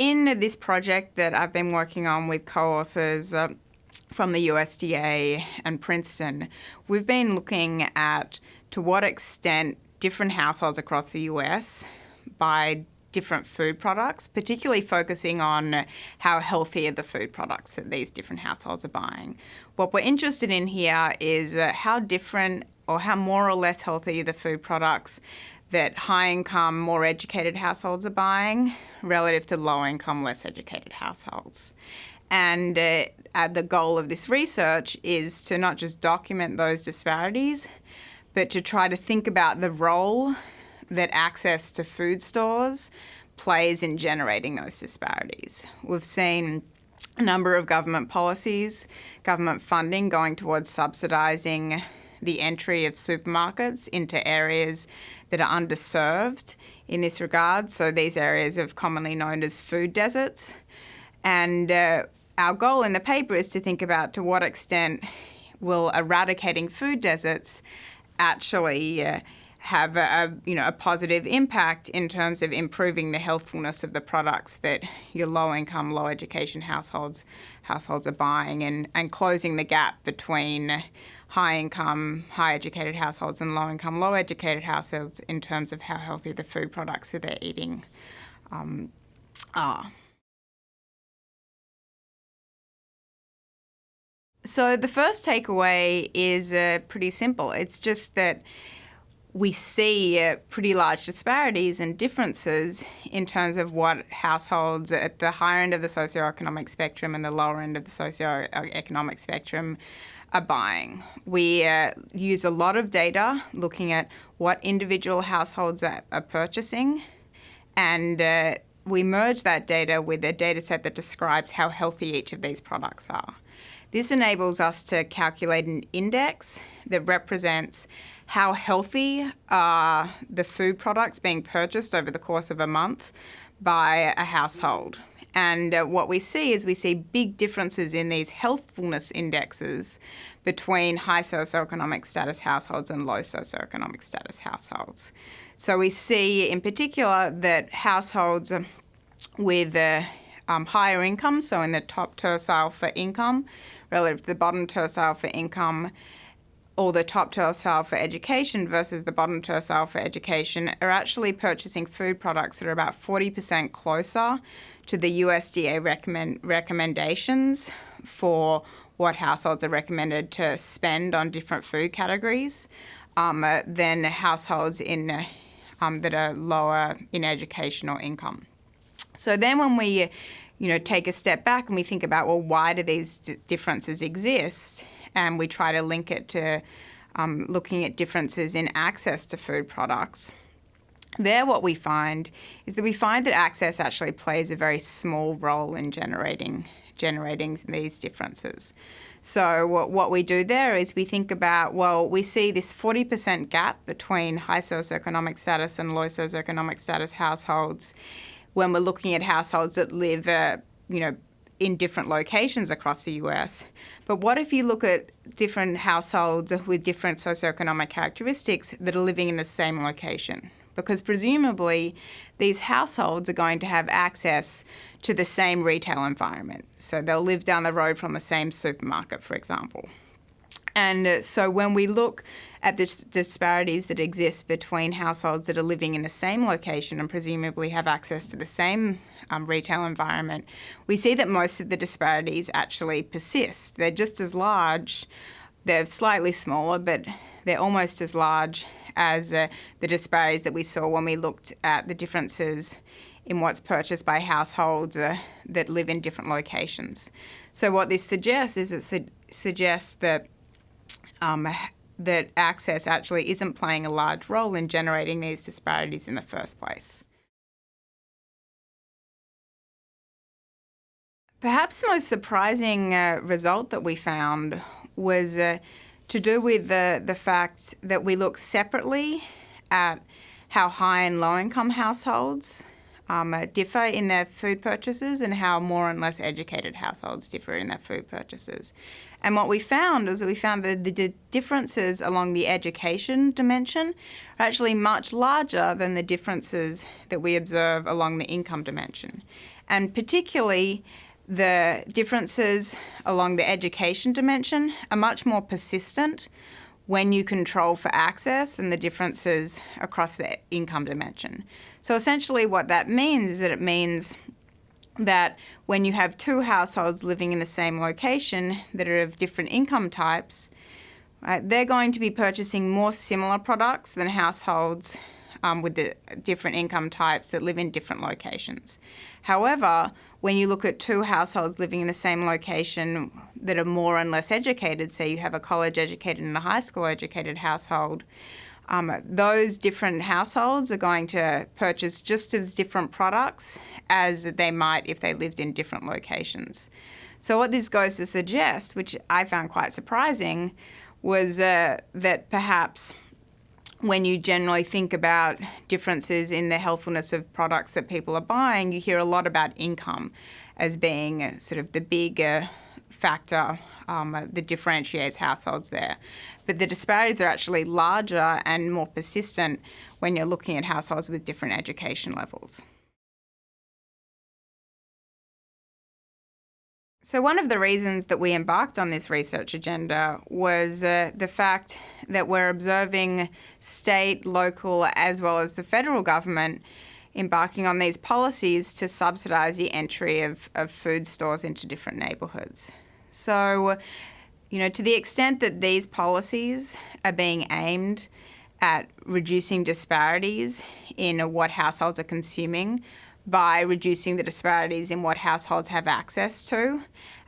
in this project that I've been working on with co-authors from the USDA and Princeton, we've been looking at to what extent different households across the US buy different food products, particularly focusing on how healthy are the food products that these different households are buying. What we're interested in here is how different or how more or less healthy are the food products that high-income, more educated households are buying relative to low-income, less educated households. And the goal of this research is to not just document those disparities, but to try to think about the role that access to food stores plays in generating those disparities. We've seen a number of government policies, government funding going towards subsidising the entry of supermarkets into areas that are underserved in this regard. So these areas are commonly known as food deserts. And our goal in the paper is to think about to what extent will eradicating food deserts actually have a positive impact in terms of improving the healthfulness of the products that your low-income, low-education households are buying and closing the gap between high-income, high-educated households and low-income, low-educated households in terms of how healthy the food products that they're eating are. So the first takeaway is pretty simple. It's just that we see pretty large disparities and differences in terms of what households at the higher end of the socioeconomic spectrum and the lower end of the socioeconomic spectrum are buying. We use a lot of data looking at what individual households are purchasing, and we merge that data with a data set that describes how healthy each of these products are. This enables us to calculate an index that represents how healthy are the food products being purchased over the course of a month by a household. And what we see is we see big differences in these healthfulness indexes between high socioeconomic status households and low socioeconomic status households. So we see in particular that households with higher income, so in the top tercile for income, relative to the bottom tercile for income, or the top tercile for education versus the bottom tercile for education, are actually purchasing food products that are about 40% closer to the USDA recommendations for what households are recommended to spend on different food categories than households in that are lower in education or income. So then when we take a step back and we think about, well, why do these differences exist? And we try to link it to looking at differences in access to food products. There what we find is that we find that access actually plays a very small role in generating these differences. So what we do there is we think about, well, we see this 40% gap between high socioeconomic status and low socioeconomic status households when we're looking at households that live, in different locations across the US. But what if you look at different households with different socioeconomic characteristics that are living in the same location? Because presumably these households are going to have access to the same retail environment. So they'll live down the road from the same supermarket, for example. And so when we look at the disparities that exist between households that are living in the same location and presumably have access to the same retail environment, we see that most of the disparities actually persist. They're just as large, they're slightly smaller, but they're almost as large as the disparities that we saw when we looked at the differences in what's purchased by households that live in different locations. So what this suggests is it suggests that that access actually isn't playing a large role in generating these disparities in the first place. Perhaps the most surprising result that we found was to do with the fact that we look separately at how high and low income households differ in their food purchases and how more and less educated households differ in their food purchases. And what we found was that we found that the differences along the education dimension are actually much larger than the differences that we observe along the income dimension. And particularly the differences along the education dimension are much more persistent when you control for access and the differences across the income dimension. So essentially what that means is that it means that when you have two households living in the same location that are of different income types, right, they're going to be purchasing more similar products than households with the different income types that live in different locations. However, when you look at two households living in the same location that are more and less educated, say you have a college-educated and a high school-educated household, those different households are going to purchase just as different products as they might if they lived in different locations. So what this goes to suggest, which I found quite surprising, was that perhaps when you generally think about differences in the healthfulness of products that people are buying, you hear a lot about income as being sort of the big factor that differentiates households there. But the disparities are actually larger and more persistent when you're looking at households with different education levels. So one of the reasons that we embarked on this research agenda was the fact that we're observing state, local, as well as the federal government embarking on these policies to subsidise the entry of food stores into different neighbourhoods. So, to the extent that these policies are being aimed at reducing disparities in what households are consuming, by reducing the disparities in what households have access to,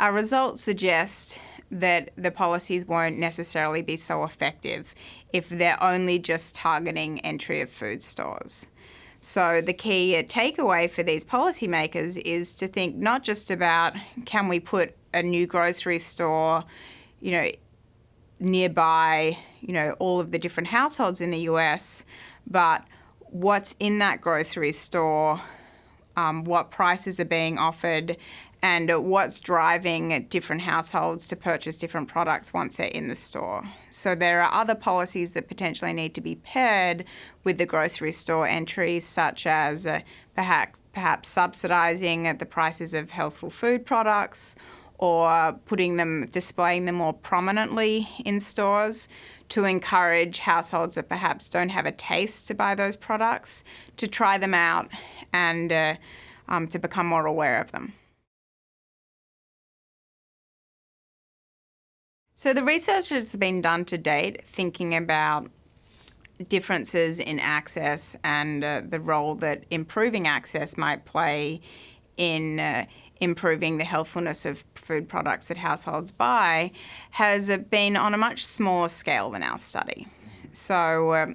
our results suggest that the policies won't necessarily be so effective if they're only just targeting entry of food stores. So the key takeaway for these policymakers is to think not just about can we put a new grocery store, nearby, all of the different households in the US, but what's in that grocery store, what prices are being offered, and what's driving different households to purchase different products once they're in the store. So there are other policies that potentially need to be paired with the grocery store entries, such as perhaps subsidising the prices of healthful food products, or displaying them more prominently in stores to encourage households that perhaps don't have a taste to buy those products to try them out and to become more aware of them. So the research that's been done to date thinking about differences in access and the role that improving access might play in improving the healthfulness of food products that households buy has been on a much smaller scale than our study. So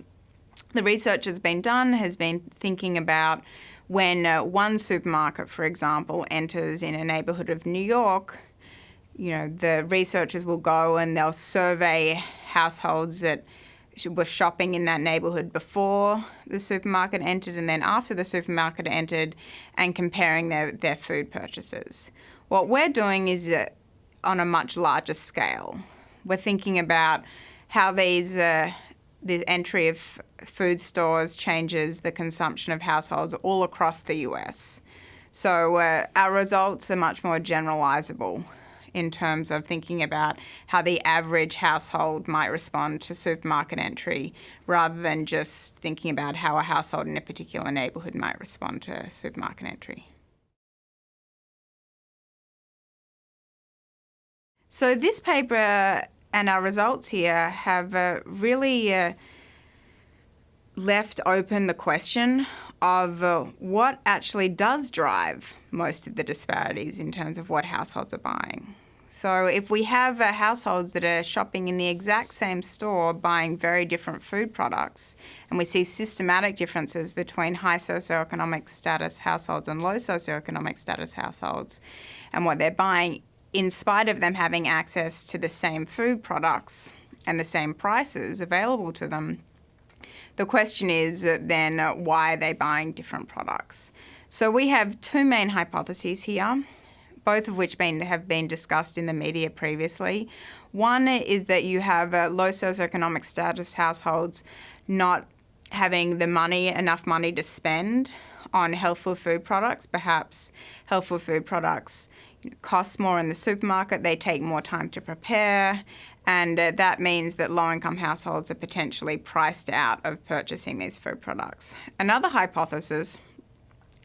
the research that's been done has been thinking about when one supermarket, for example, enters in a neighbourhood of New York, the researchers will go and they'll survey households that were shopping in that neighbourhood before the supermarket entered and then after the supermarket entered, and comparing their food purchases. What we're doing is on a much larger scale. We're thinking about how the entry of food stores changes the consumption of households all across the US. So our results are much more generalisable in terms of thinking about how the average household might respond to supermarket entry rather than just thinking about how a household in a particular neighbourhood might respond to supermarket entry. So this paper and our results here have really left open the question of what actually does drive most of the disparities in terms of what households are buying. So if we have households that are shopping in the exact same store buying very different food products, and we see systematic differences between high socioeconomic status households and low socioeconomic status households and what they're buying, in spite of them having access to the same food products and the same prices available to them, the question is then why are they buying different products? So we have two main hypotheses here, both of which have been discussed in the media previously. One is that you have low socioeconomic status households not having enough money to spend on healthful food products. Perhaps healthful food products cost more in the supermarket, they take more time to prepare, and that means that low-income households are potentially priced out of purchasing these food products. Another hypothesis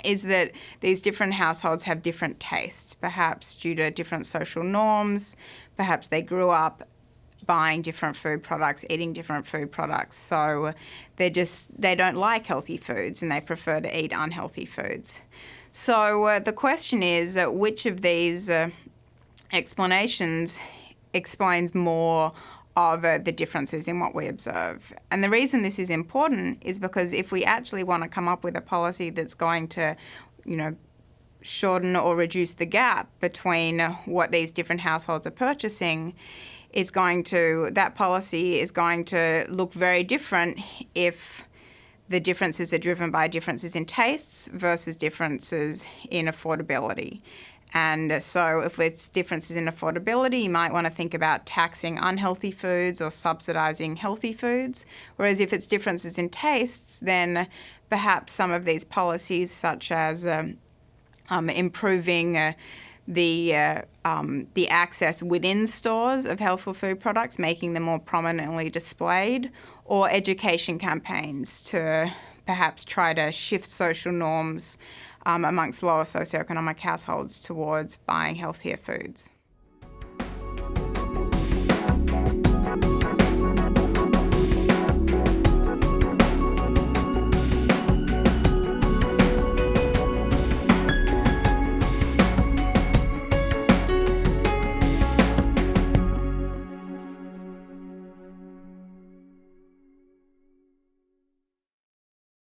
is that these different households have different tastes, perhaps due to different social norms, perhaps they grew up buying different food products, eating different food products, so they don't like healthy foods and they prefer to eat unhealthy foods. So the question is, which of these explanations explains more of the differences in what we observe? And the reason this is important is because if we actually want to come up with a policy that's going to, shorten or reduce the gap between what these different households are purchasing, that policy is going to look very different if the differences are driven by differences in tastes versus differences in affordability. And so if it's differences in affordability, you might want to think about taxing unhealthy foods or subsidising healthy foods. Whereas if it's differences in tastes, then perhaps some of these policies, such as improving the access within stores of healthful food products, making them more prominently displayed, or education campaigns to perhaps try to shift social norms amongst lower socioeconomic households towards buying healthier foods.